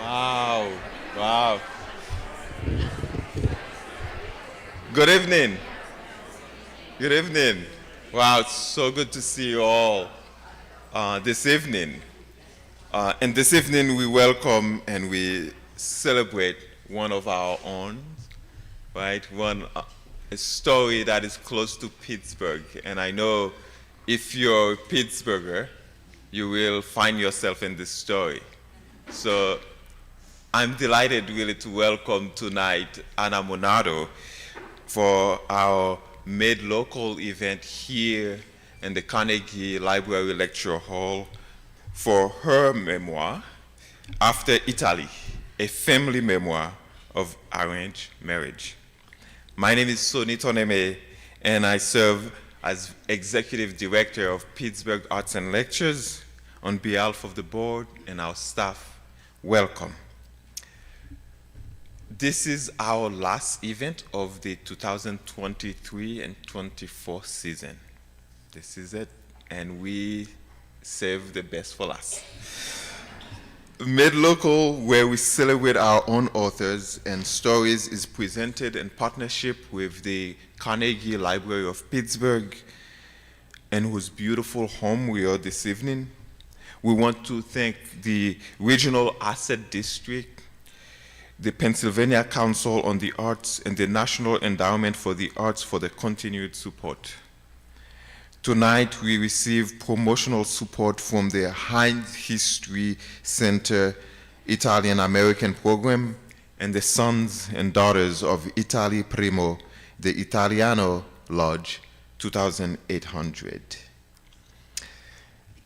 Wow. Wow. Good evening. Good evening. Wow, it's so good to see you all this evening. And this evening we welcome and we celebrate one of our own, right? A story that is close to Pittsburgh. And I know if you're a Pittsburgher, you will find yourself in this story. So I'm delighted really to welcome tonight Anna Monardo for our Made Local event here in the Carnegie Library Lecture Hall for her memoir, After Italy, a family memoir of arranged marriage. My name is Soni Toneme, and I serve as Executive Director of Pittsburgh Arts and Lectures. On behalf of the board and our staff, welcome. This is our last event of the 2023 and 24 season. This is it, and we save the best for last. Made Local, where we celebrate our own authors and stories, is presented in partnership with the Carnegie Library of Pittsburgh, and whose beautiful home we are this evening. We want to thank the Regional Asset District, the Pennsylvania Council on the Arts, and the National Endowment for the Arts for the continued support. Tonight, we receive promotional support from the Heinz History Center Italian American program and the Sons and Daughters of Italy Primo, the Italiano Lodge, 2,800.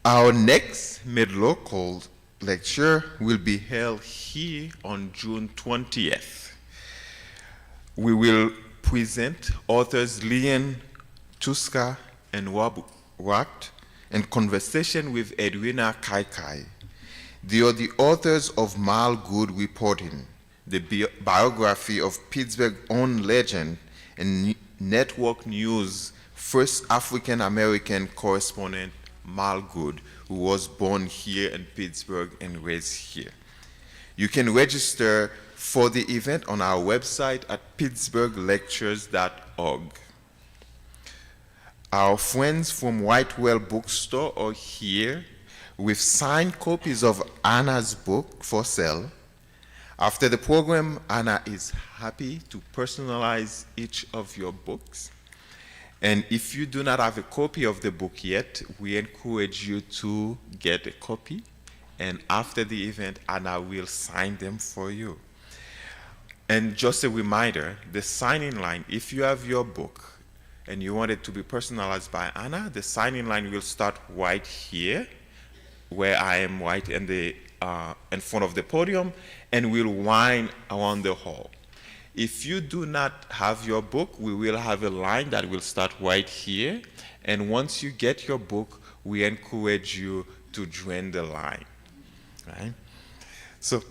Our next Made Local lecture will be held here on June 20th. We will present authors Lian Tuska and Rob Wacht in conversation with Edwina Kaikai. They are the authors of Mal Good Reporting, the biography of Pittsburgh's own legend and Network News' first African-American correspondent, Mal Good, who was born here in Pittsburgh and raised here. You can register for the event on our website at pittsburghlectures.org. Our friends from Whitewell Bookstore are here with signed copies of Anna's book for sale. After the program, Anna is happy to personalize each of your books. And if you do not have a copy of the book yet, we encourage you to get a copy. And after the event, Anna will sign them for you. And just a reminder, the signing line, if you have your book and you want it to be personalized by Anna, the signing line will start right here, where I am right in front of the podium, and will wind around the hall. If you do not have your book, we will have a line that will start right here. And once you get your book, we encourage you to join the line. Right? So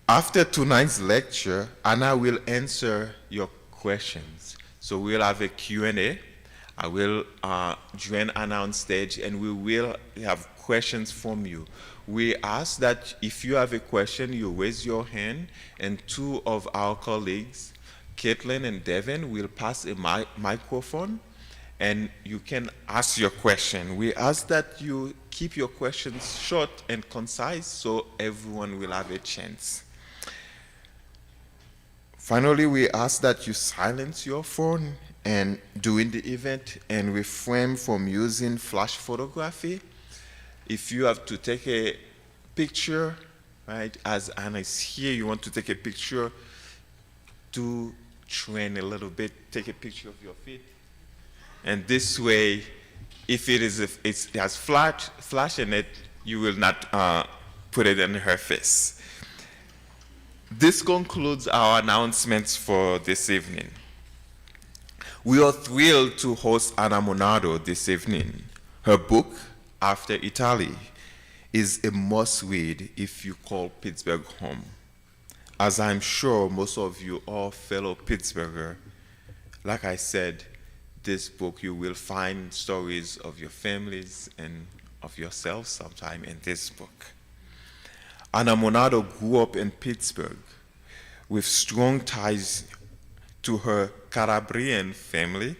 after tonight's lecture, Anna will answer your questions. So we'll have a Q&A. I will join Anna on stage, and we will have questions from you. We ask that if you have a question, you raise your hand, and two of our colleagues, Caitlin and Devin, will pass a microphone, and you can ask your question. We ask that you keep your questions short and concise so everyone will have a chance. Finally, we ask that you silence your phone and during the event and refrain from using flash photography. If you have to take a picture, right, as Anna is here, you want to take a picture, to train a little bit, take a picture of your feet. And this way, if it has flash in it, you will not put it in her face. This concludes our announcements for this evening. We are thrilled to host Anna Monardo this evening. Her book, After Italy, is a must-read if you call Pittsburgh home. As I'm sure most of you are fellow Pittsburgher, like I said, this book you will find stories of your families and of yourself sometime in this book. Anna Monardo grew up in Pittsburgh with strong ties to her Calabrian family.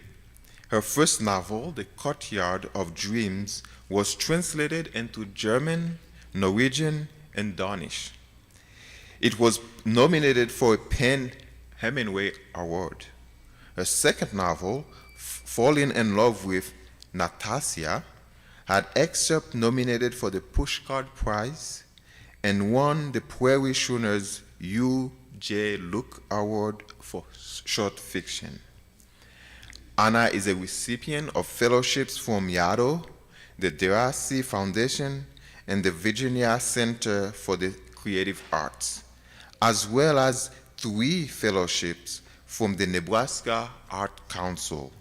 Her first novel, The Courtyard of Dreams, was translated into German, Norwegian, and Danish. It was nominated for a PEN Hemingway Award. Her second novel, Falling in Love with Natasha, had excerpt nominated for the Pushcart Prize and won the Prairie Schooners U.J. Luke Award for short fiction. Anna is a recipient of fellowships from Yaddo, the Derasi Foundation, and the Virginia Center for the Creative Arts, as well as 3 fellowships from the Nebraska Art Council.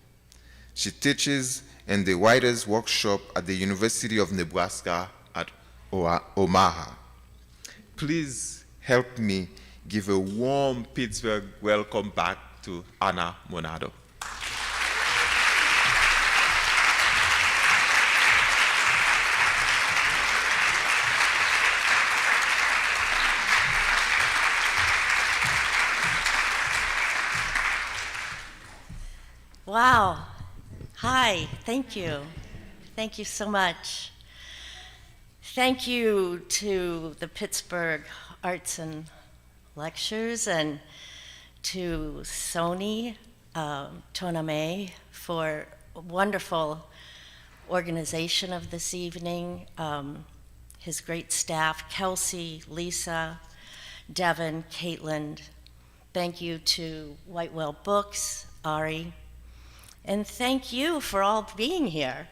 She teaches in the Writers' Workshop at the University of Nebraska at Omaha. Please help me give a warm Pittsburgh welcome back to Anna Monardo. Wow. Hi, thank you. Thank you so much. Thank you to the Pittsburgh Arts and Lectures and to Sony Toname for a wonderful organization of this evening, his great staff, Kelsey, Lisa, Devin, Caitlin. Thank you to Whitewell Books, Ari, and thank you for all being here.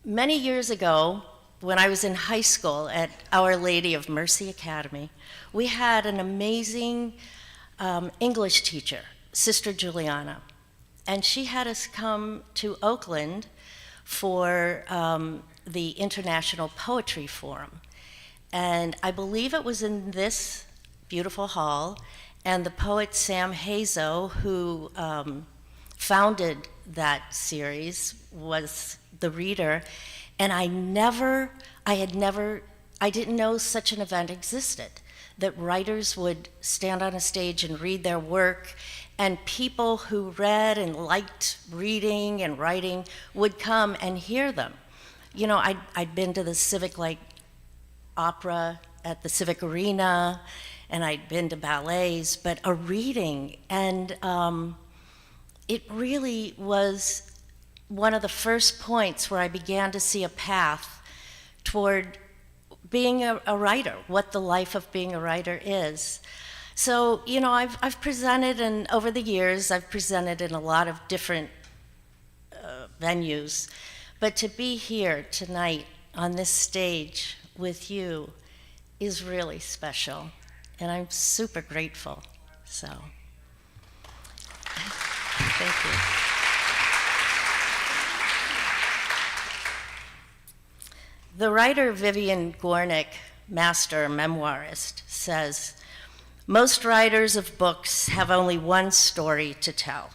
Many years ago, when I was in high school at Our Lady of Mercy Academy, we had an amazing English teacher, Sister Juliana, and she had us come to Oakland for the International Poetry Forum. And I believe it was in this beautiful hall, and the poet Sam Hazo, who founded that series, was the reader, and I didn't know such an event existed, that writers would stand on a stage and read their work, and people who read and liked reading and writing would come and hear them. You know, I'd been to the Civic Light Opera at the Civic Arena, and I'd been to ballets, but a reading, and it really was one of the first points where I began to see a path toward being a writer, what the life of being a writer is. So, you know, I've presented, and over the years, I've presented in a lot of different venues, but to be here tonight on this stage with you is really special, and I'm super grateful, so. Thank you. The writer Vivian Gornick, master memoirist, says, "Most writers of books have only one story to tell.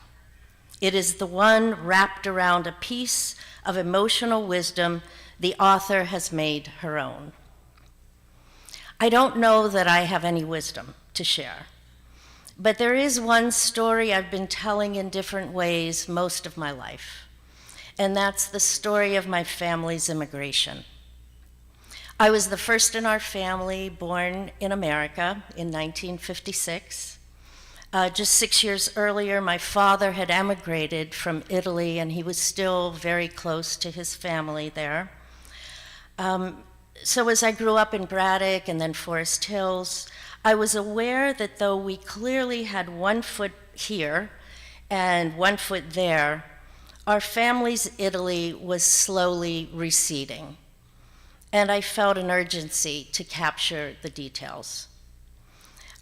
It is the one wrapped around a piece of emotional wisdom the author has made her own." I don't know that I have any wisdom to share, but there is one story I've been telling in different ways most of my life, and that's the story of my family's immigration. I was the first in our family born in America in 1956. Just 6 years earlier, my father had emigrated from Italy, and he was still very close to his family there. So as I grew up in Braddock and then Forest Hills, I was aware that though we clearly had 1 foot here and 1 foot there, our family's Italy was slowly receding. And I felt an urgency to capture the details.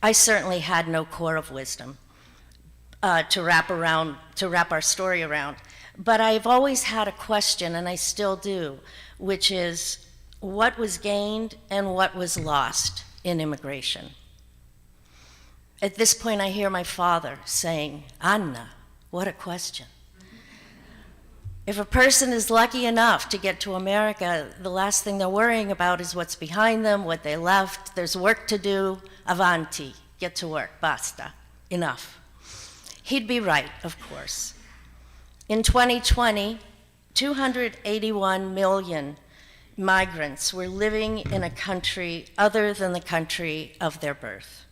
I certainly had no core of wisdom to wrap our story around, but I've always had a question, and I still do, which is, what was gained and what was lost in immigration? At this point, I hear my father saying, "Anna, what a question." If a person is lucky enough to get to America, the last thing they're worrying about is what's behind them, what they left. There's work to do. Avanti. Get to work. Basta. Enough. He'd be right, of course. In 2020, 281 million migrants were living in a country other than the country of their birth.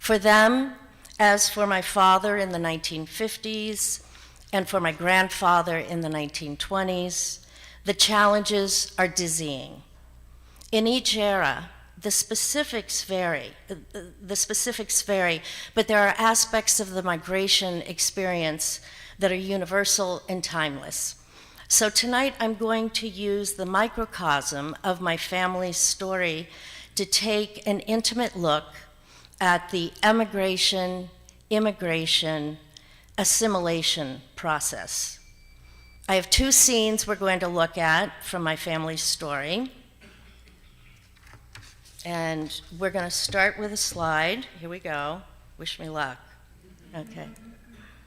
For them, as for my father in the 1950s, and for my grandfather in the 1920s, the challenges are dizzying. In each era, the specifics vary, but there are aspects of the migration experience that are universal and timeless. So tonight I'm going to use the microcosm of my family's story to take an intimate look at the emigration, immigration, assimilation process. I have two scenes we're going to look at from my family's story. And we're going to start with a slide. Here we go. Wish me luck. Okay.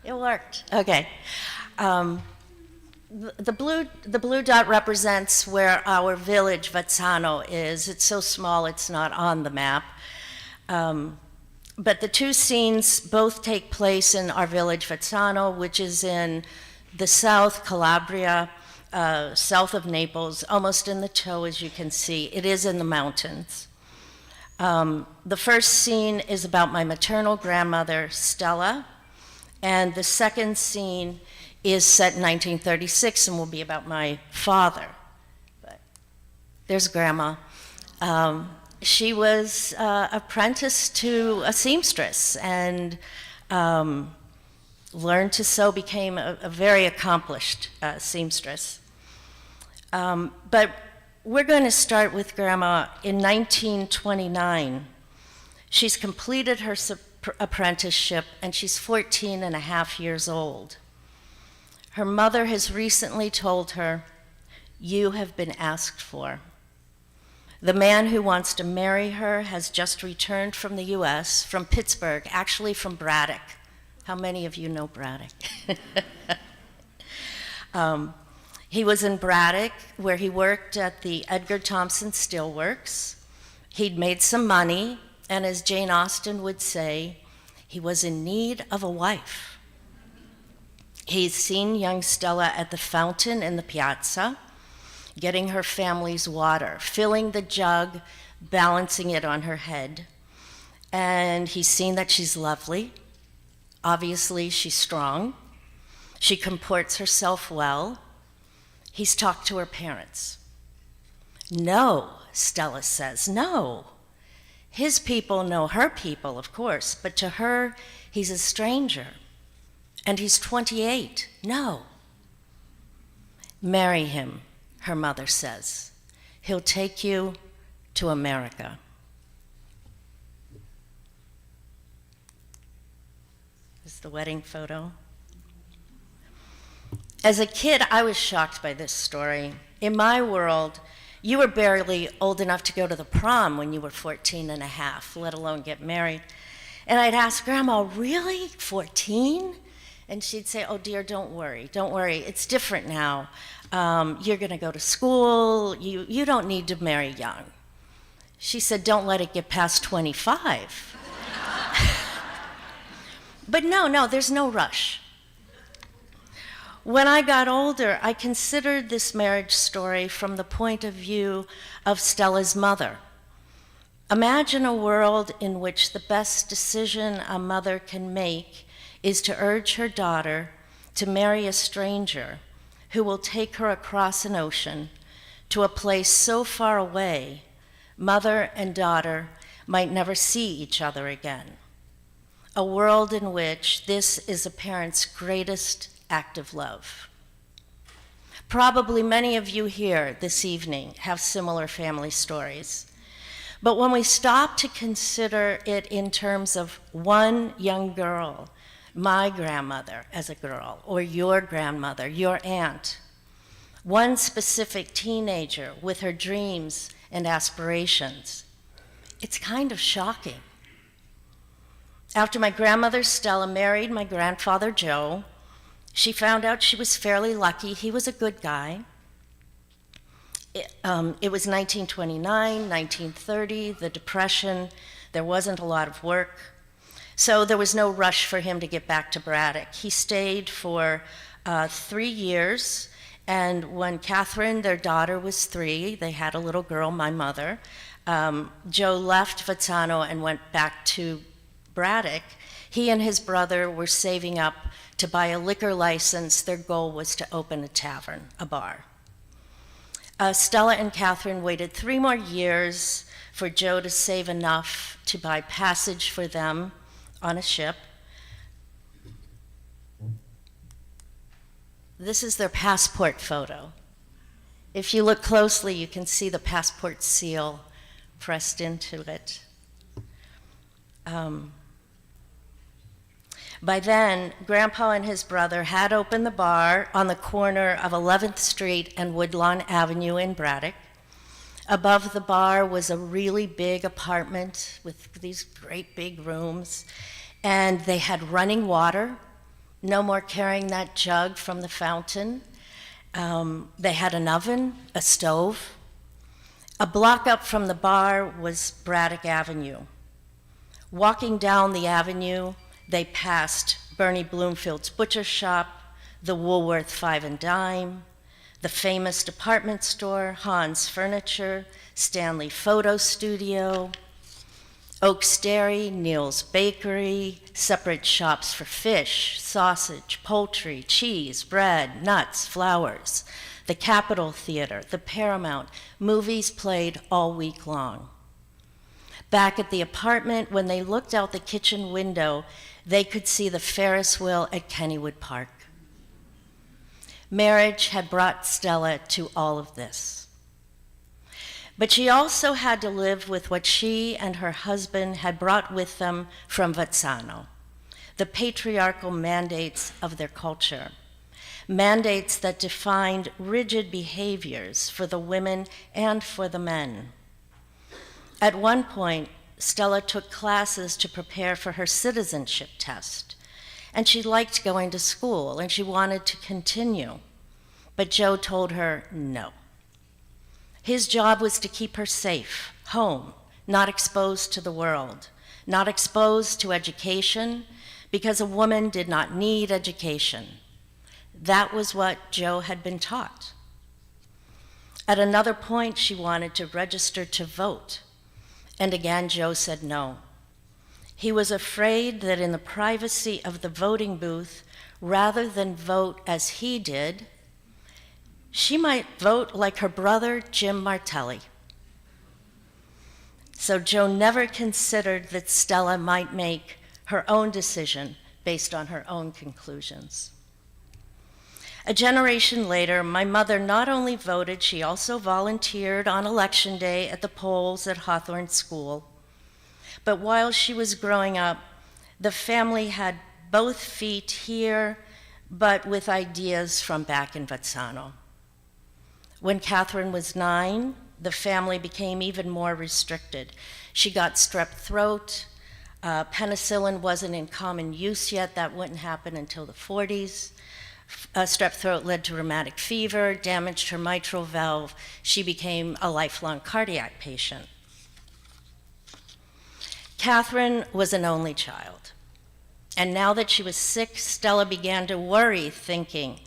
It worked. Okay. The blue dot represents where our village, Vazzano, is. It's so small it's not on the map. But the two scenes both take place in our village, Vazzano, which is in the south, Calabria, south of Naples, almost in the toe, as you can see. It is in the mountains. The first scene is about my maternal grandmother, Stella, and the second scene is set in 1936 and will be about my father. But there's Grandma. She was apprenticed to a seamstress and learned to sew, became a very accomplished seamstress. But we're going to start with Grandma in 1929. She's completed her apprenticeship and she's 14 and a half years old. Her mother has recently told her, "You have been asked for." The man who wants to marry her has just returned from the US, from Pittsburgh, actually from Braddock. How many of you know Braddock? He was in Braddock, where he worked at the Edgar Thompson Steelworks. He'd made some money, and as Jane Austen would say, he was in need of a wife. He's seen young Stella at the fountain in the piazza, getting her family's water, filling the jug, balancing it on her head. And he's seen that she's lovely. Obviously, she's strong. She comports herself well. He's talked to her parents. No, Stella says, no. His people know her people, of course, but to her, he's a stranger. And he's 28. No. Marry him, her mother says. He'll take you to America. This is the wedding photo. As a kid, I was shocked by this story. In my world, you were barely old enough to go to the prom when you were 14 and a half, let alone get married. And I'd ask Grandma, really, 14? And she'd say, oh dear, don't worry, it's different now. You're gonna go to school, you don't need to marry young. She said, don't let it get past 25. But no, there's no rush. When I got older, I considered this marriage story from the point of view of Stella's mother. Imagine a world in which the best decision a mother can make is to urge her daughter to marry a stranger who will take her across an ocean to a place so far away, mother and daughter might never see each other again. A world in which this is a parent's greatest act of love. Probably many of you here this evening have similar family stories. But when we stop to consider it in terms of one young girl, my grandmother as a girl, or your grandmother, your aunt, one specific teenager with her dreams and aspirations, it's kind of shocking. After my grandmother Stella married my grandfather Joe, She found out she was fairly lucky. He was a good guy. It was 1929, 1930, the Depression. There wasn't a lot of work. So there was no rush for him to get back to Braddock. He stayed for 3 years, and when Catherine, their daughter, was 3, they had a little girl, my mother, Joe left Vazzano and went back to Braddock. He and his brother were saving up to buy a liquor license. Their goal was to open a tavern, a bar. Stella and Catherine waited 3 more years for Joe to save enough to buy passage for them on a ship. This is their passport photo. If you look closely, you can see the passport seal pressed into it. By then, Grandpa and his brother had opened the bar on the corner of 11th Street and Woodlawn Avenue in Braddock. Above the bar was a really big apartment with these great big rooms, and they had running water, no more carrying that jug from the fountain. They had an oven, a stove. A block up from the bar was Braddock Avenue. Walking down the avenue, they passed Bernie Bloomfield's butcher shop, the Woolworth Five and Dime, the famous department store, Heinz Furniture, Stanley Photo Studio, Oak's Dairy, Neil's Bakery, separate shops for fish, sausage, poultry, cheese, bread, nuts, flowers, the Capitol Theater, the Paramount. Movies played all week long. Back at the apartment, when they looked out the kitchen window, they could see the Ferris wheel at Kennywood Park. Marriage had brought Stella to all of this. But she also had to live with what she and her husband had brought with them from Vazzano, the patriarchal mandates of their culture, mandates that defined rigid behaviors for the women and for the men. At one point, Stella took classes to prepare for her citizenship test, and she liked going to school, and she wanted to continue. But Joe told her no. His job was to keep her safe, home, not exposed to the world, not exposed to education, because a woman did not need education. That was what Joe had been taught. At another point, she wanted to register to vote, and again, Joe said no. He was afraid that in the privacy of the voting booth, rather than vote as he did, she might vote like her brother, Jim Martelli. So Joe never considered that Stella might make her own decision based on her own conclusions. A generation later, my mother not only voted, she also volunteered on election day at the polls at Hawthorne School. But while she was growing up, the family had both feet here, but with ideas from back in Vazzano. When Catherine was 9, the family became even more restricted. She got strep throat. Penicillin wasn't in common use yet. That wouldn't happen until the 40s. Strep throat led to rheumatic fever, damaged her mitral valve. She became a lifelong cardiac patient. Catherine was an only child. And now that she was sick, Stella began to worry, thinking,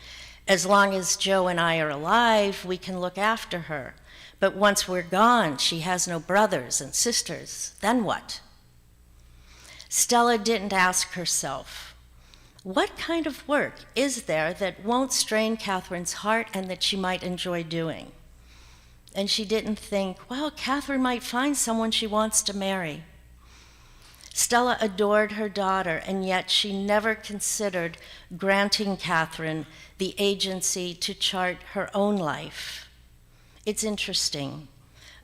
as long as Joe and I are alive, we can look after her. But once we're gone, she has no brothers and sisters. Then what? Stella didn't ask herself, what kind of work is there that won't strain Catherine's heart and that she might enjoy doing? And she didn't think, well, Catherine might find someone she wants to marry. Stella adored her daughter, and yet she never considered granting Catherine the agency to chart her own life. It's interesting,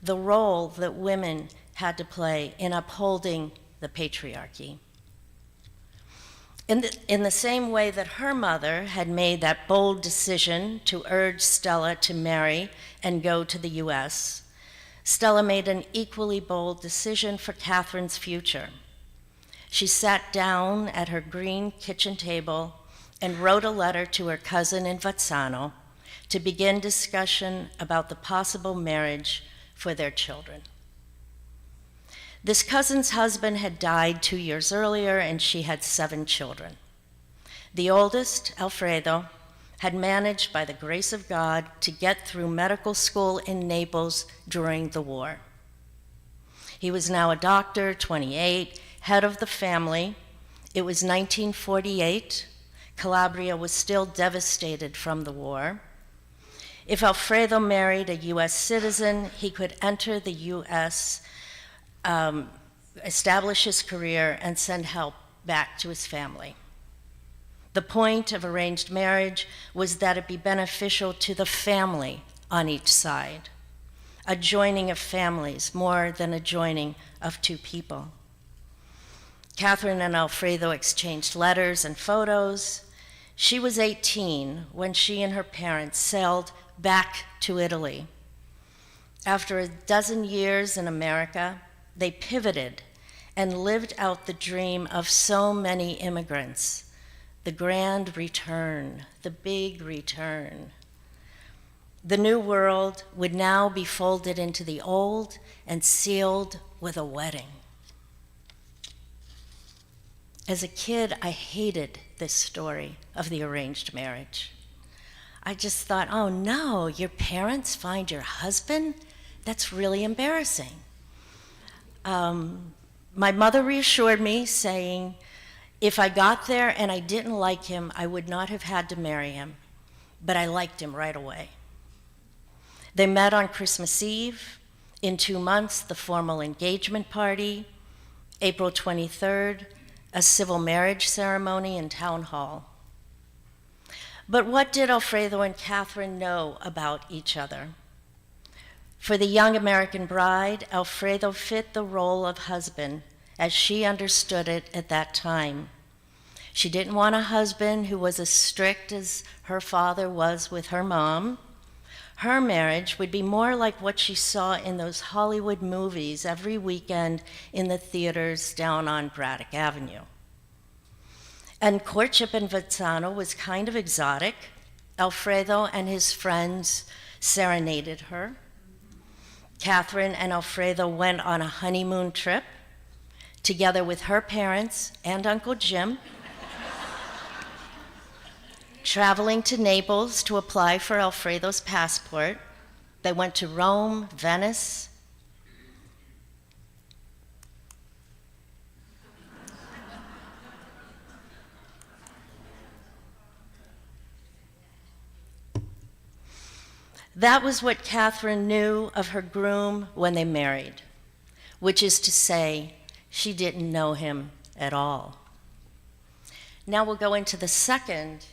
the role that women had to play in upholding the patriarchy. In the same way that her mother had made that bold decision to urge Stella to marry and go to the US, Stella made an equally bold decision for Catherine's future. She sat down at her green kitchen table and wrote a letter to her cousin in Vazzano to begin discussion about the possible marriage for their children. This cousin's husband had died 2 years earlier, and she had 7 children. The oldest, Alfredo, had managed, by the grace of God, to get through medical school in Naples during the war. He was now a doctor, 28, head of the family. It was 1948. Calabria was still devastated from the war. If Alfredo married a U.S. citizen, he could enter the U.S., establish his career, and send help back to his family. The point of arranged marriage was that it be beneficial to the family on each side, a joining of families more than a joining of 2 people. Catherine and Alfredo exchanged letters and photos. She was 18 when she and her parents sailed back to Italy. After a dozen years in America, they pivoted and lived out the dream of so many immigrants, the grand return, the big return. The new world would now be folded into the old and sealed with a wedding. As a kid, I hated this story of the arranged marriage. I just thought, oh no, your parents find your husband? That's really embarrassing. My mother reassured me, saying, if I got there and I didn't like him, I would not have had to marry him, but I liked him right away. They met on Christmas Eve. In 2 months, the formal engagement party. April 23rd, a civil marriage ceremony in Town Hall. But what did Alfredo and Catherine know about each other? For the young American bride, Alfredo fit the role of husband as she understood it at that time. She didn't want a husband who was as strict as her father was with her mom. Her marriage would be more like what she saw in those Hollywood movies every weekend in the theaters down on Braddock Avenue. And courtship in Vazzano was kind of exotic. Alfredo and his friends serenaded her. Catherine and Alfredo went on a honeymoon trip together with her parents and Uncle Jim, traveling to Naples to apply for Alfredo's passport. They went to Rome, Venice. That was what Catherine knew of her groom when they married, which is to say, she didn't know him at all. Now we'll go into the second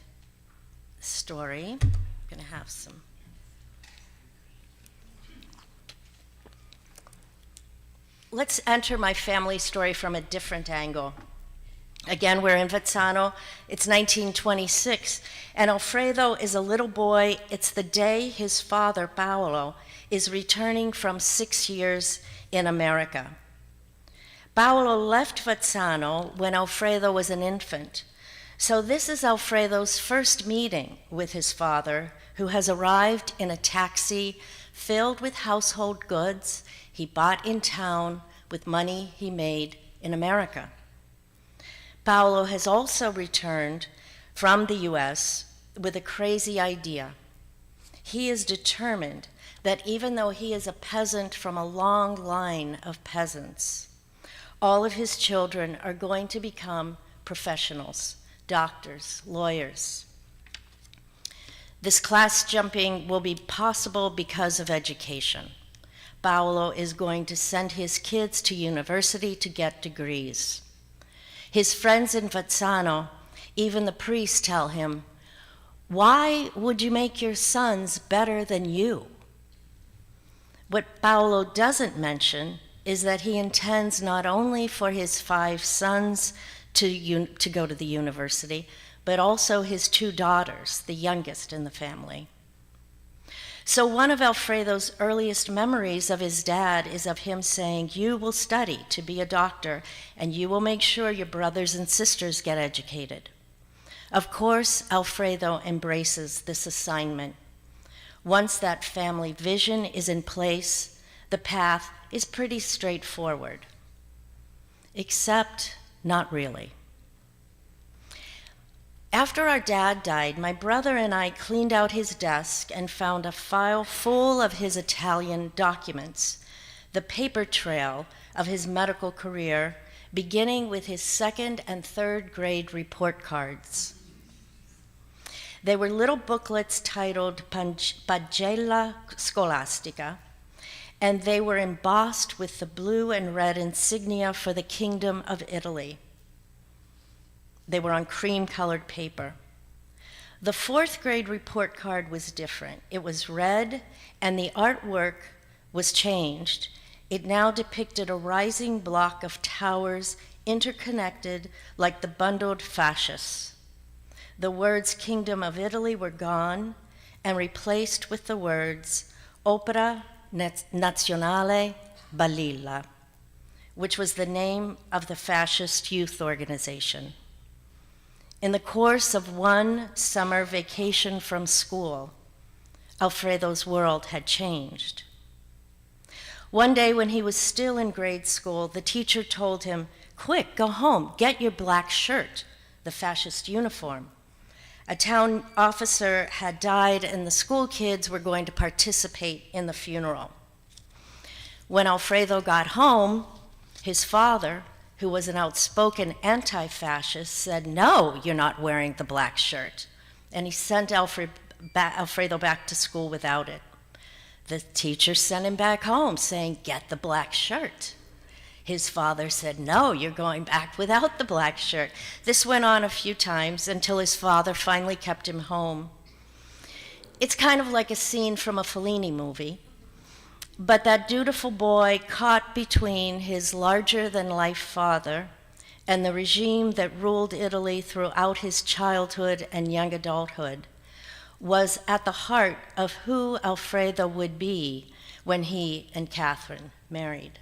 story. I'm going to have some. Let's enter my family story from a different angle. Again, we're in Vazzano. It's 1926, and Alfredo is a little boy. It's the day his father, Paolo, is returning from 6 years in America. Paolo left Vazzano when Alfredo was an infant. So this is Alfredo's first meeting with his father, who has arrived in a taxi filled with household goods he bought in town with money he made in America. Paolo has also returned from the US with a crazy idea. He is determined that even though he is a peasant from a long line of peasants, all of his children are going to become professionals, doctors, lawyers. This class jumping will be possible because of education. Paolo is going to send his kids to university to get degrees. His friends in Vazzano, even the priests, tell him, "Why would you make your sons better than you?" What Paolo doesn't mention is that he intends not only for his 5 sons to go to the university, but also his 2 daughters, the youngest in the family. So one of Alfredo's earliest memories of his dad is of him saying, "You will study to be a doctor, and you will make sure your brothers and sisters get educated." Of course, Alfredo embraces this assignment. Once that family vision is in place, the path is pretty straightforward. Except not really. After our dad died, my brother and I cleaned out his desk and found a file full of his Italian documents, the paper trail of his medical career, beginning with his second and third grade report cards. They were little booklets titled Pagella Scolastica, and they were embossed with the blue and red insignia for the Kingdom of Italy. They were on cream-colored paper. The fourth grade report card was different. It was red, and the artwork was changed. It now depicted a rising block of towers interconnected like the bundled fascists. The words Kingdom of Italy were gone and replaced with the words Opera Nazionale Balilla, which was the name of the fascist youth organization. In the course of one summer vacation from school, Alfredo's world had changed. One day when he was still in grade school, the teacher told him, "Quick, go home, get your black shirt," the fascist uniform. A town officer had died and the school kids were going to participate in the funeral. When Alfredo got home, his father, who was an outspoken anti-fascist, said, "No, you're not wearing the black shirt." And he sent Alfredo back to school without it. The teacher sent him back home saying, "Get the black shirt." His father said, "No, you're going back without the black shirt." This went on a few times until his father finally kept him home. It's kind of like a scene from a Fellini movie. But that dutiful boy, caught between his larger-than-life father and the regime that ruled Italy throughout his childhood and young adulthood, was at the heart of who Alfredo would be when he and Catherine married.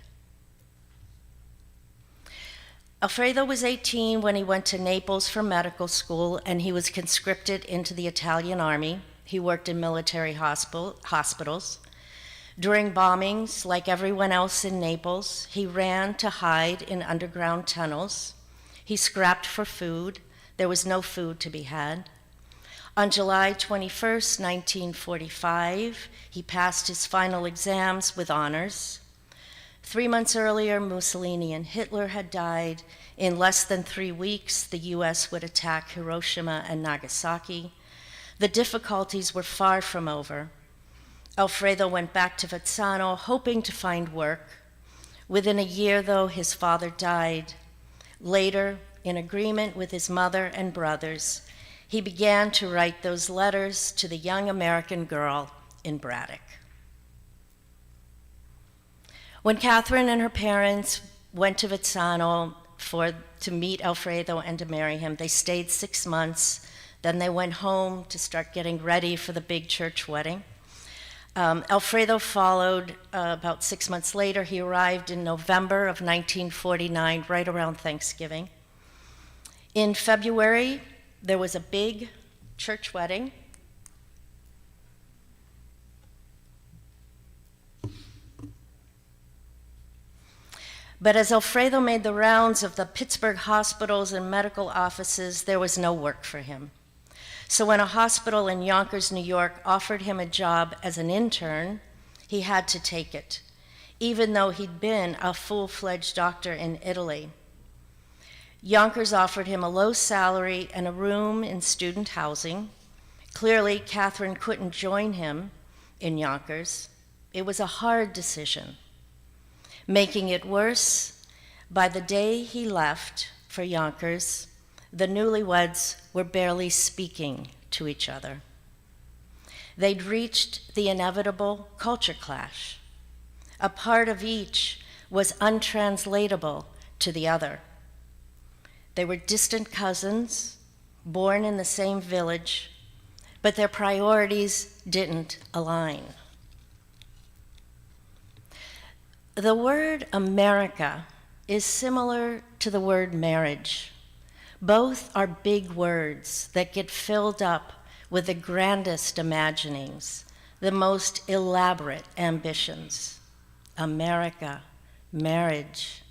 Alfredo was 18 when he went to Naples for medical school, and he was conscripted into the Italian army. He worked in military hospitals. During bombings, like everyone else in Naples, he ran to hide in underground tunnels. He scrapped for food. There was no food to be had. On July 21st, 1945, he passed his final exams with honors. 3 months earlier, Mussolini and Hitler had died. In less than 3 weeks, the US would attack Hiroshima and Nagasaki. The difficulties were far from over. Alfredo went back to Vezzano, hoping to find work. Within a year, though, his father died. Later, in agreement with his mother and brothers, he began to write those letters to the young American girl in Braddock. When Catherine and her parents went to Vezzano to meet Alfredo and to marry him, they stayed 6 months. Then they went home to start getting ready for the big church wedding. Alfredo followed about 6 months later. He arrived in November of 1949, right around Thanksgiving. In February, there was a big church wedding. But as Alfredo made the rounds of the Pittsburgh hospitals and medical offices, there was no work for him. So when a hospital in Yonkers, New York, offered him a job as an intern, he had to take it, even though he'd been a full-fledged doctor in Italy. Yonkers offered him a low salary and a room in student housing. Clearly, Catherine couldn't join him in Yonkers. It was a hard decision. Making it worse, by the day he left for Yonkers, the newlyweds were barely speaking to each other. They'd reached the inevitable culture clash. A part of each was untranslatable to the other. They were distant cousins, born in the same village, but their priorities didn't align. The word America is similar to the word marriage. Both are big words that get filled up with the grandest imaginings, the most elaborate ambitions. America, marriage.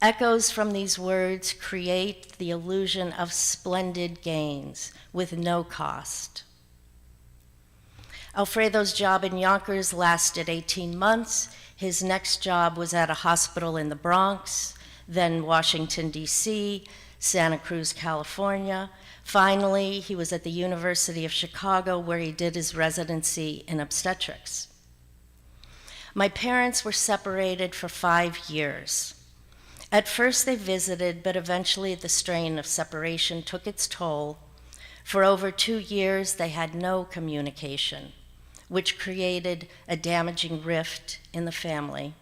Echoes from these words create the illusion of splendid gains with no cost. Alfredo's job in Yonkers lasted 18 months. His next job was at a hospital in the Bronx, then Washington, D.C., Santa Cruz, California. Finally, he was at the University of Chicago, where he did his residency in obstetrics. My parents were separated for 5 years. At first they visited, but eventually the strain of separation took its toll. For over 2 years, they had no communication, which created a damaging rift in the family.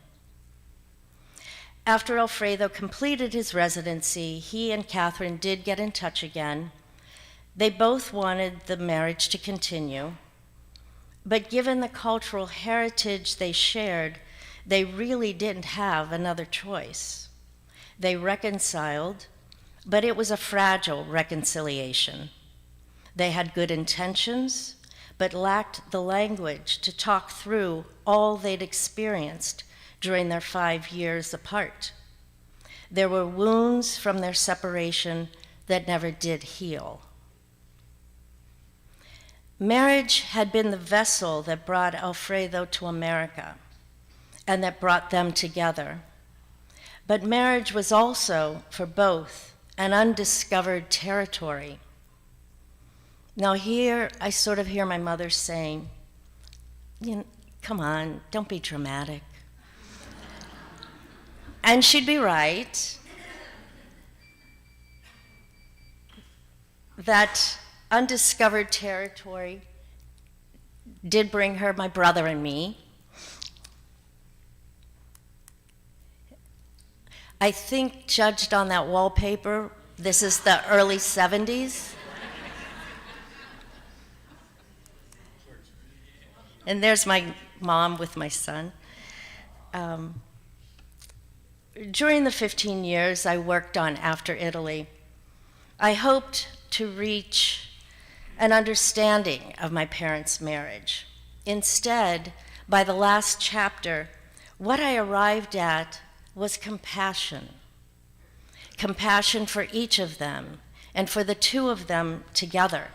After Alfredo completed his residency, he and Catherine did get in touch again. They both wanted the marriage to continue, but given the cultural heritage they shared, they really didn't have another choice. They reconciled, but it was a fragile reconciliation. They had good intentions, but lacked the language to talk through all they'd experienced during their 5 years apart. There were wounds from their separation that never did heal. Marriage had been the vessel that brought Alfredo to America and that brought them together. But marriage was also, for both, an undiscovered territory. Now here, I sort of hear my mother saying, come on, don't be dramatic. And she'd be right. That undiscovered territory did bring her my brother and me. I think, judged on that wallpaper, this is the early 70s. And there's my mom with my son. During the 15 years I worked on After Italy, I hoped to reach an understanding of my parents' marriage. Instead, by the last chapter, what I arrived at was compassion. Compassion for each of them and for the two of them together.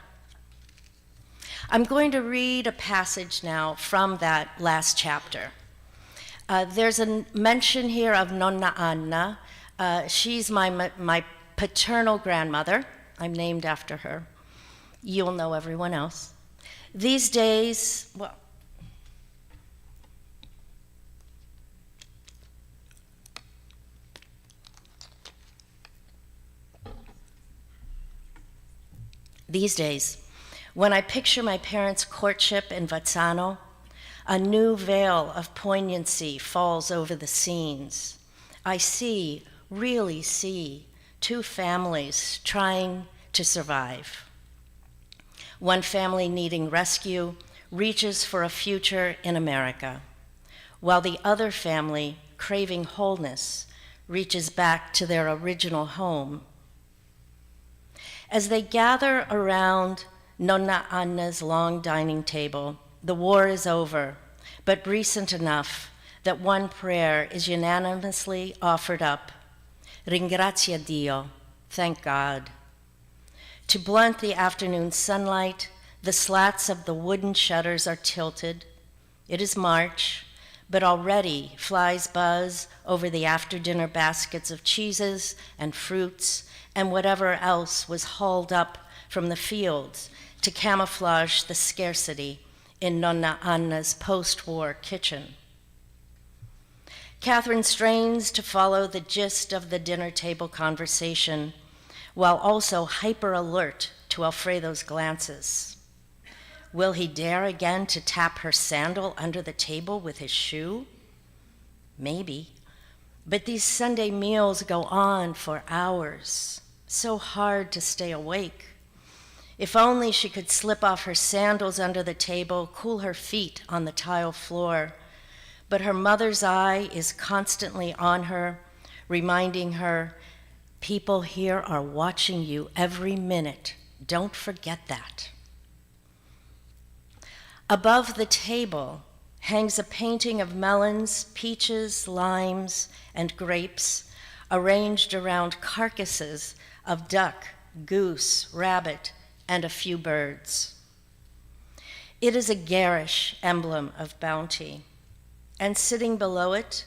I'm going to read a passage now from that last chapter. There's a mention here of Nonna Anna. She's my paternal grandmother. I'm named after her. You'll know everyone else. These days, when I picture my parents' courtship in Vazzano, a new veil of poignancy falls over the scenes. I really see, two families trying to survive. One family needing rescue reaches for a future in America, while the other family, craving wholeness, reaches back to their original home. As they gather around Nonna Anna's long dining table, the war is over, but recent enough that one prayer is unanimously offered up. Ringrazia Dio, thank God. To blunt the afternoon sunlight, the slats of the wooden shutters are tilted. It is March, but already flies buzz over the after-dinner baskets of cheeses and fruits and whatever else was hauled up from the fields to camouflage the scarcity in Nonna Anna's post-war kitchen. Catherine strains to follow the gist of the dinner table conversation, while also hyper-alert to Alfredo's glances. Will he dare again to tap her sandal under the table with his shoe? Maybe, but these Sunday meals go on for hours, so hard to stay awake. If only she could slip off her sandals under the table, cool her feet on the tile floor. But her mother's eye is constantly on her, reminding her People here are watching you every minute. Don't forget that. Above the table hangs a painting of melons, peaches, limes, and grapes arranged around carcasses of duck, goose, rabbit, and a few birds. It is a garish emblem of bounty, and sitting below it,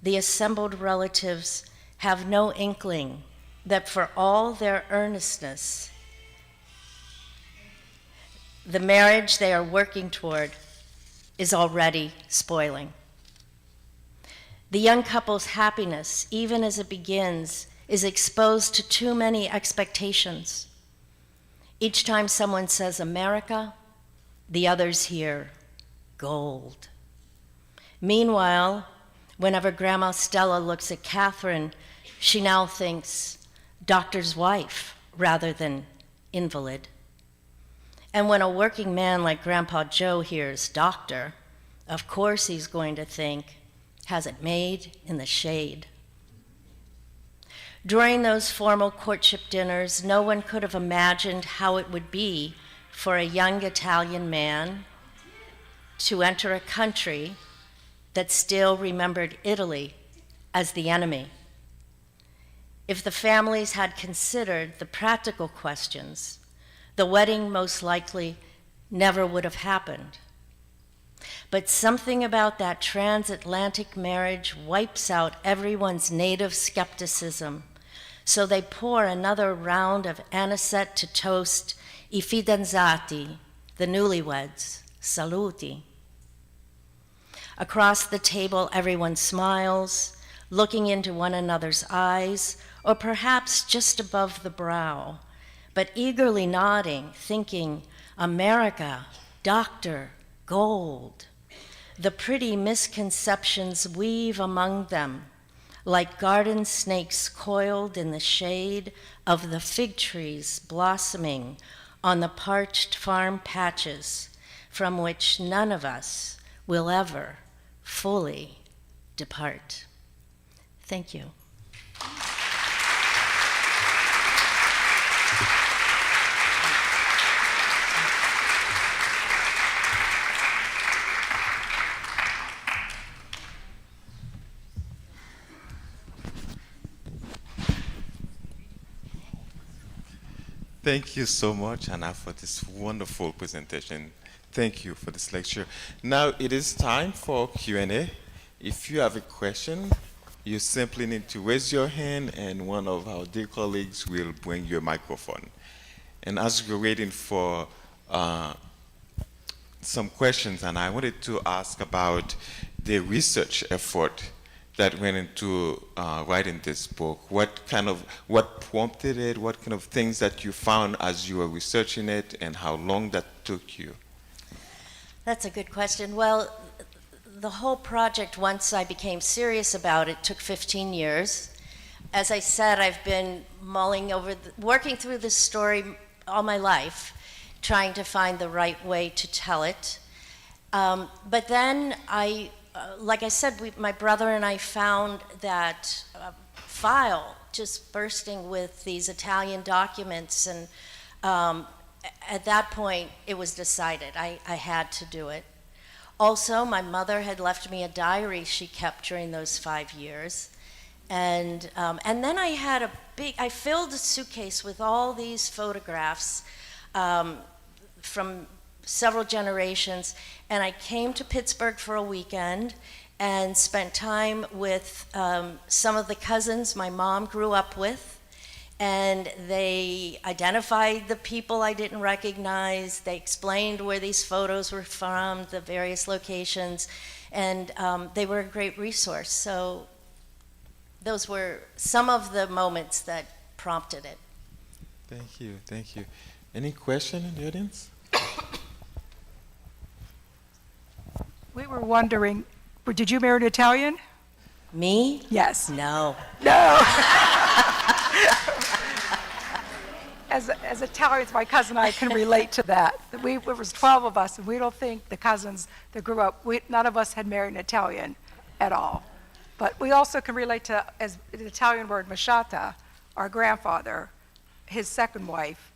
the assembled relatives have no inkling that for all their earnestness, the marriage they are working toward is already spoiling. The young couple's happiness, even as it begins, is exposed to too many expectations. Each time someone says America, the others hear gold. Meanwhile, whenever Grandma Stella looks at Catherine, she now thinks doctor's wife rather than invalid. And when a working man like Grandpa Joe hears doctor, of course he's going to think, has it made in the shade. During those formal courtship dinners, no one could have imagined how it would be for a young Italian man to enter a country that still remembered Italy as the enemy. If the families had considered the practical questions, the wedding most likely never would have happened. But something about that transatlantic marriage wipes out everyone's native skepticism, so they pour another round of anisette to toast I fidanzati, the newlyweds, saluti. Across the table, everyone smiles, looking into one another's eyes, or perhaps just above the brow, but eagerly nodding, thinking, America, doctor, gold. The pretty misconceptions weave among them, like garden snakes coiled in the shade of the fig trees blossoming on the parched farm patches from which none of us will ever fully depart. Thank you. Thank you so much, Anna, for this wonderful presentation. Thank you for this lecture. Now it is time for Q&A. If you have a question, you simply need to raise your hand and one of our dear colleagues will bring you a microphone. And as we're waiting for some questions, and I wanted to ask about the research effort that went into writing this book. What prompted it? What kind of things that you found as you were researching it, and how long that took you? That's a good question. Well, the whole project, once I became serious about it, took 15 years. As I said, I've been mulling over, working through this story all my life, trying to find the right way to tell it. But then like I said, my brother and I found that file just bursting with these Italian documents, and at that point it was decided I had to do it. Also, my mother had left me a diary she kept during those 5 years, and then I filled a suitcase with all these photographs from several generations, and I came to Pittsburgh for a weekend and spent time with some of the cousins my mom grew up with, and they identified the people I didn't recognize. They explained where these photos were from, the various locations, and they were a great resource. So those were some of the moments that prompted it. Thank you, thank you. Any question in the audience? We were wondering, did you marry an Italian? Me? Yes. No. No. As Italians, my cousin and I can relate to that. There was 12 of us, and we don't think the cousins that grew up, none of us had married an Italian at all. But we also can relate to, as the Italian word machata, our grandfather, his second wife,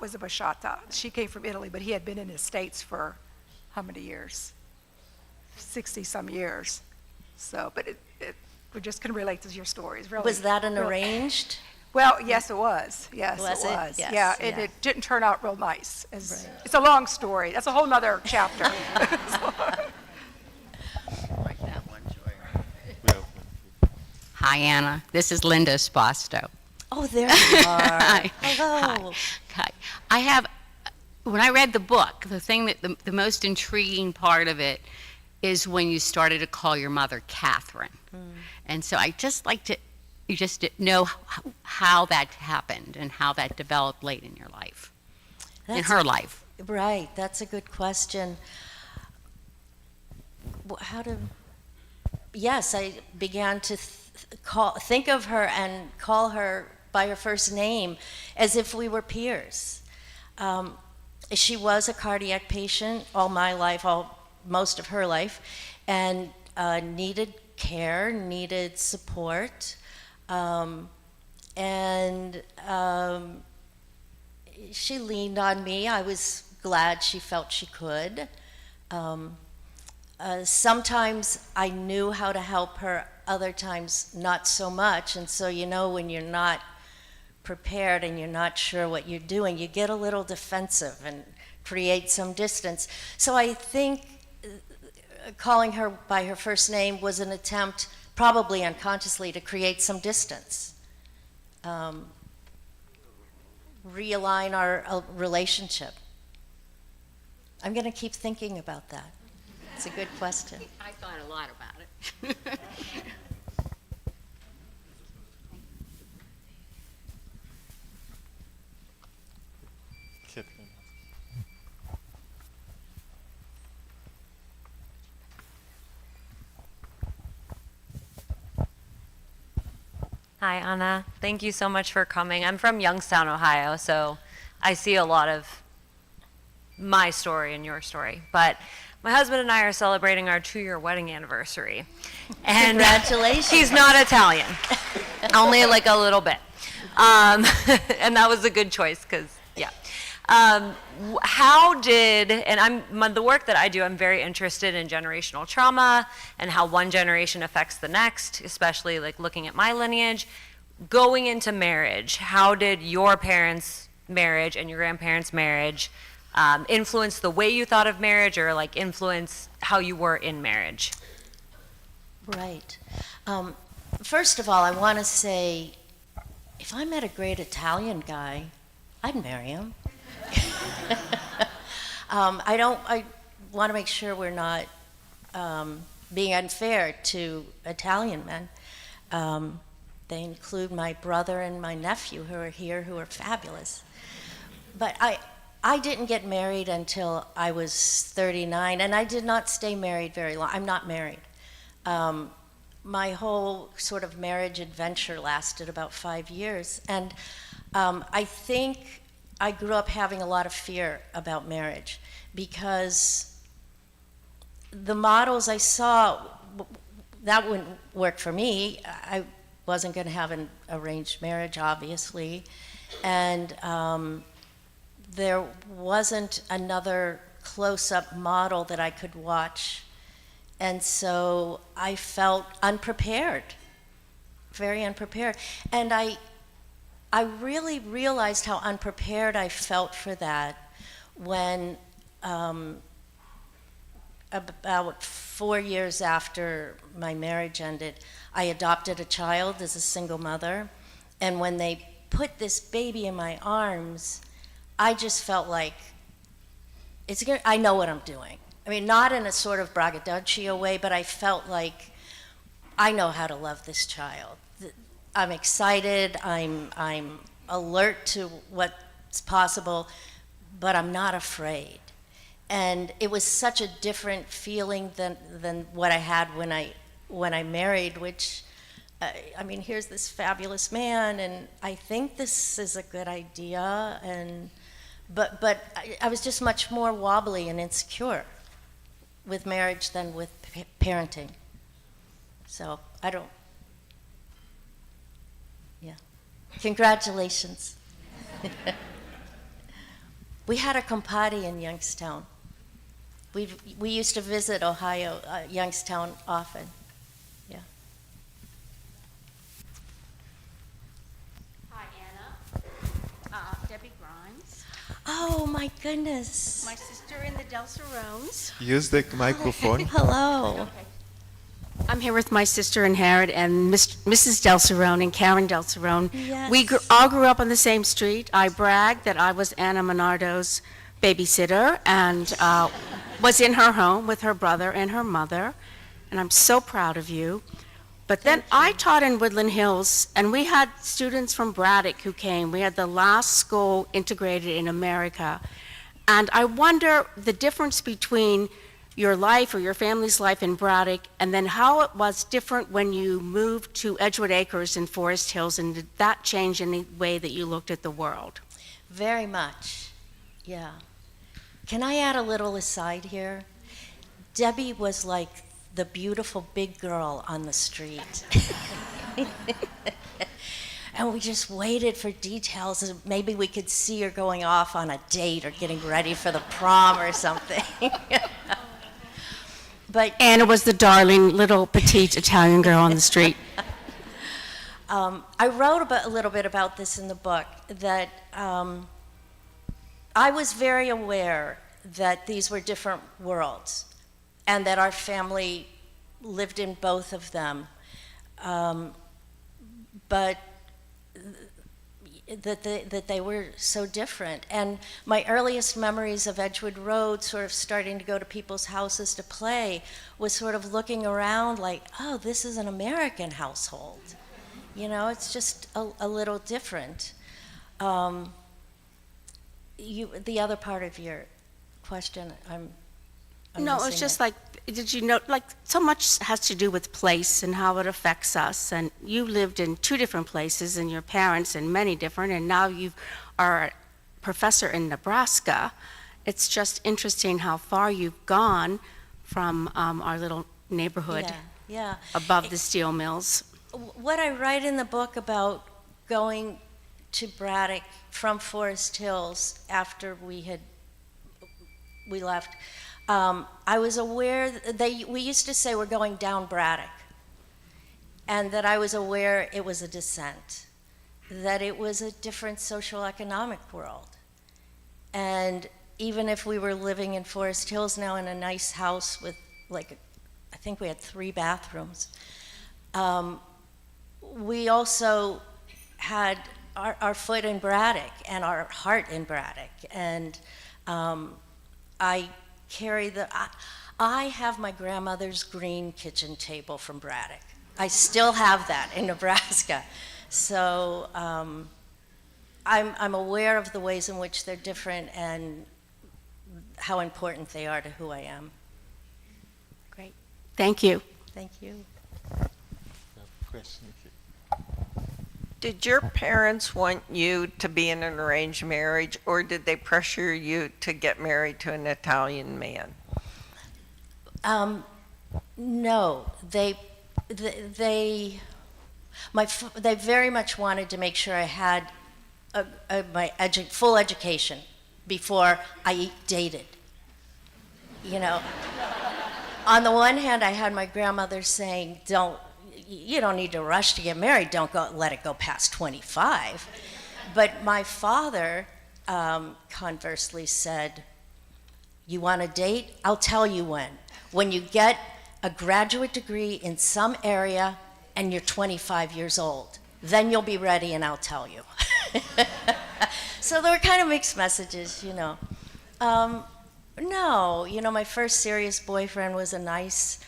was a bachata. She came from Italy, but he had been in the States for how many years? 60-some years. So, but we just can relate to your stories, really. Was that an really- arranged? Well, yes, it was. Yes, Was it it? was. Yes, Yeah, yeah. it didn't turn out real nice. Right. It's a long story. That's a whole nother chapter. Like that one, Joy. Hi, Anna. This is Linda Esposto. Oh, there you are. Hi. Hello. Hi. I have, when I read the book, the thing that the most intriguing part of it is when you started to call your mother Catherine. And so I just like to, you just know how that happened and how that developed late in your life, in her life. Right, that's a good question. Yes, I began to think of her and call her by her first name as if we were peers. She was a cardiac patient all my life, most of her life, and needed care, needed support, and she leaned on me. I was glad she felt she could. Sometimes I knew how to help her, other times not so much, and so when you're not prepared and you're not sure what you're doing, you get a little defensive and create some distance. So I think calling her by her first name was an attempt, probably unconsciously, to create some distance, realign our relationship. I'm going to keep thinking about that. It's a good question. I thought a lot about it. Hi, Anna. Thank you so much for coming. I'm from Youngstown, Ohio, so I see a lot of my story and your story. But my husband and I are celebrating our 2-year wedding anniversary. And Congratulations. He's not Italian, only like a little bit. And that was a good choice because, yeah. How did, and the work that I do, I'm very interested in generational trauma and how one generation affects the next, especially like looking at my lineage. Going into marriage, how did your parents' marriage and your grandparents' marriage influence the way you thought of marriage, or like influence how you were in marriage? Right. First of all, I want to say, if I met a great Italian guy, I'd marry him. I want to make sure we're not being unfair to Italian men. They include my brother and my nephew who are here, who are fabulous. But I didn't get married until I was 39, and I did not stay married very long. I'm not married. My whole sort of marriage adventure lasted about 5 years, and I think I grew up having a lot of fear about marriage because the models I saw, that wouldn't work for me. I wasn't going to have an arranged marriage, obviously, and there wasn't another close-up model that I could watch, and so I felt unprepared, very unprepared, and I really realized how unprepared I felt for that when about 4 years after my marriage ended, I adopted a child as a single mother, and when they put this baby in my arms, I just felt like, I know what I'm doing. I mean, not in a sort of braggadocio way, but I felt like I know how to love this child. I'm excited, I'm alert to what's possible, but I'm not afraid. And it was such a different feeling than what I had when I married, which, I mean, here's this fabulous man, and I think this is a good idea, but I was just much more wobbly and insecure with marriage than with parenting. So I don't, yeah. Congratulations. We had a compadre in Youngstown. We used to visit Ohio, Youngstown often. Yeah. Hi, Anna. Debbie Grimes. Oh my goodness. My sister in the Del Cerrones. Use the microphone. Hello. I'm here with my sister and Harriet and Mrs. Del Cerrone and Karen Del Cerrone. Yes. We all grew up on the same street. I brag that I was Anna Monardo's babysitter and was in her home with her brother and her mother, and I'm so proud of you. But then I taught in Woodland Hills, and we had students from Braddock who came. We had the last school integrated in America. And I wonder the difference between your life or your family's life in Braddock, and then how it was different when you moved to Edgewood Acres in Forest Hills, and did that change any way that you looked at the world? Very much. Yeah. Can I add a little aside here? Debbie was like the beautiful big girl on the street. And we just waited for details, and maybe we could see her going off on a date or getting ready for the prom or something. But Anna was the darling little petite Italian girl on the street. I wrote a little bit about this in the book, that I was very aware that these were different worlds and that our family lived in both of them, but that they were so different. And my earliest memories of Edgewood Road, sort of starting to go to people's houses to play, was sort of looking around like, oh, this is an American household. You know, it's just a little different. The other part of your question, I'm No, missing it's just it. like, did you know, like, so much has to do with place and how it affects us, and you lived in 2 different places, and your parents in many different, and now you are a professor in Nebraska. It's just interesting how far you've gone from our little neighborhood Yeah. above the steel mills. What I write in the book about going to Braddock from Forest Hills after we left, I was aware we used to say we're going down Braddock, and that I was aware it was a descent, that it was a different social economic world. And even if we were living in Forest Hills now in a nice house with I think we had 3 bathrooms, we also had our foot in Braddock and our heart in Braddock. And I have my grandmother's green kitchen table from Braddock. I still have that in Nebraska. So I'm aware of the ways in which they're different and how important they are to who I am. Great. Thank you. Thank you. Question. Did your parents want you to be in an arranged marriage, or did they pressure you to get married to an Italian man? No, they very much wanted to make sure I had my full education before I dated. You know, on the one hand, I had my grandmother saying, you don't need to rush to get married. Don't let it go past 25. But my father, conversely, said, you want a date? I'll tell you when. When you get a graduate degree in some area and you're 25 years old, then you'll be ready and I'll tell you. So there were kind of mixed messages, you know. No, you know, my first serious boyfriend was a nice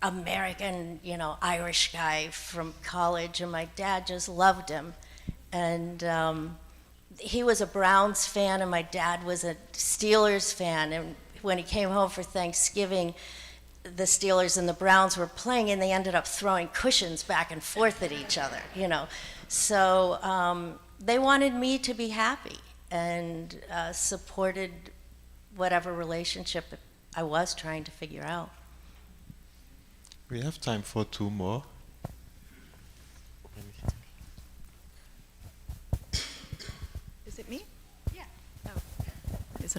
American, you know, Irish guy from college, and my dad just loved him. And he was a Browns fan, and my dad was a Steelers fan. And when he came home for Thanksgiving, the Steelers and the Browns were playing, and they ended up throwing cushions back and forth at each other, you know. So they wanted me to be happy and supported whatever relationship I was trying to figure out. We have time for 2 more.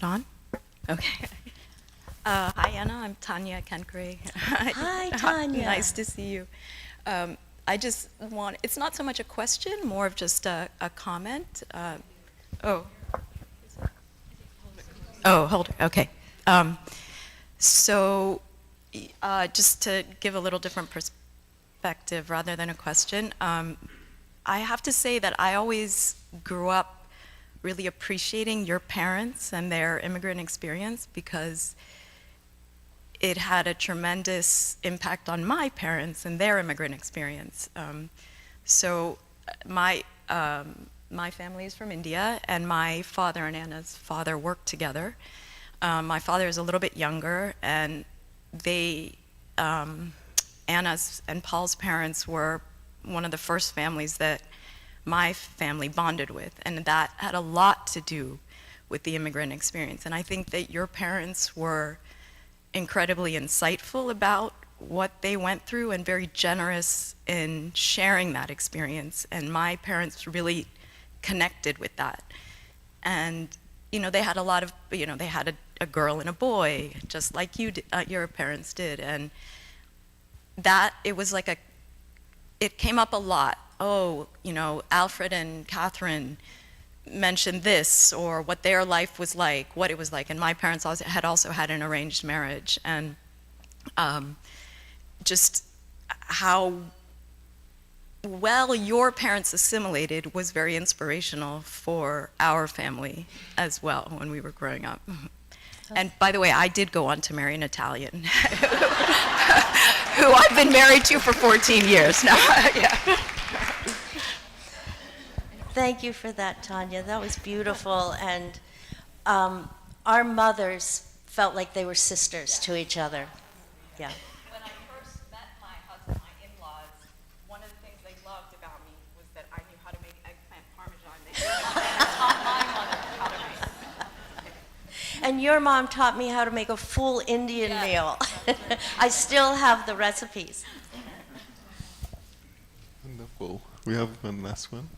it on? Okay. Hi, Anna. I'm Tanya Kenkre. Hi, Tanya. Nice to see you. I just want, it's not so much a question, more of just a comment. Hold it. Okay. So, just to give a little different perspective rather than a question, I have to say that I always grew up really appreciating your parents and their immigrant experience because it had a tremendous impact on my parents and their immigrant experience. So my family is from India, and my father and Anna's father worked together. My father is a little bit younger, and Anna's and Paul's parents were one of the first families that my family bonded with, and that had a lot to do with the immigrant experience. And I think that your parents were incredibly insightful about what they went through and very generous in sharing that experience. And my parents really connected with that. And, they had a lot of, they had a girl and a boy, just like your parents did. And that, it was like it came up a lot. Oh, Alfred and Catherine mentioned this, or what their life was like, what it was like. And my parents also had an arranged marriage. And just how well your parents assimilated was very inspirational for our family as well when we were growing up. And by the way, I did go on to marry an Italian who I've been married to for 14 years now. Yeah. Thank you for that, Tanya. That was beautiful. And our mothers felt like they were sisters to each other. Yeah. When I first met my husband, my in-laws, one of the things they loved about me was that I knew how to make eggplant parmesan. They taught my mother how to make it. And your mom taught me how to make a full Indian meal. I still have the recipes. Wonderful. We have one last one.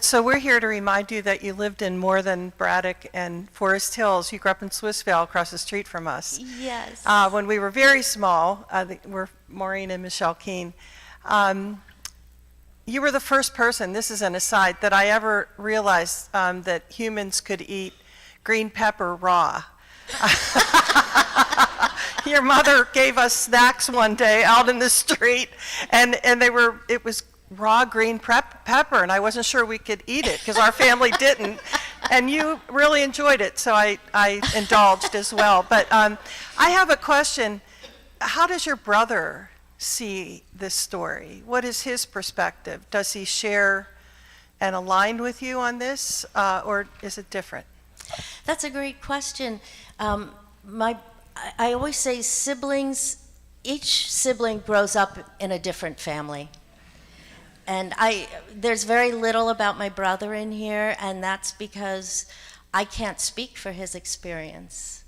So we're here to remind you that you lived in more than Braddock and Forest Hills. You grew up in Swissvale across the street from us. Yes. When we were very small, we're Maureen and Michelle Keene. You were the first person, this is an aside, that I ever realized that humans could eat green pepper raw. Your mother gave us snacks one day out in the street, and it was raw green pepper, and I wasn't sure we could eat it because our family didn't, and you really enjoyed it, so I indulged as well. But I have a question. How does your brother see this story? What is his perspective? Does he share and align with you on this, or is it different? That's a great question. I always say each sibling grows up in a different family. And there's very little about my brother in here, and that's because I can't speak for his experience.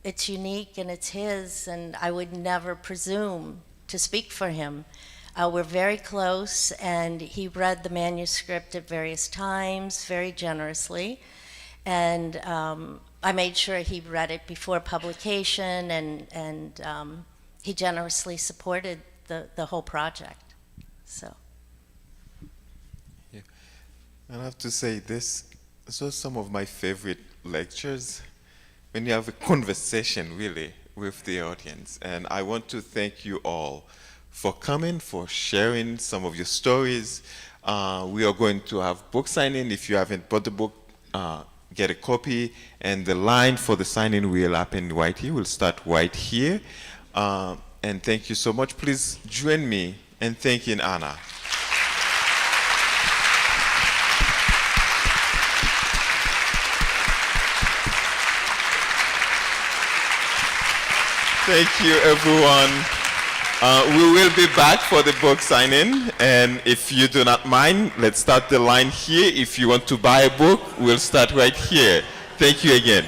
It's unique and it's his, and I would never presume to speak for him. We're very close, and he read the manuscript at various times very generously, and I made sure he read it before publication, and he generously supported the whole project. So. Yeah. And I have to say this was some of my favorite lectures when you have a conversation really with the audience. And I want to thank you all for coming, for sharing some of your stories. We are going to have book signing. If you haven't bought the book, get a copy. And the line for the signing will happen right here. We'll start right here. And thank you so much. Please join me in thanking Anna. Thank you, everyone. We will be back for the book signing, and if you do not mind, let's start the line here. If you want to buy a book, we'll start right here. Thank you again.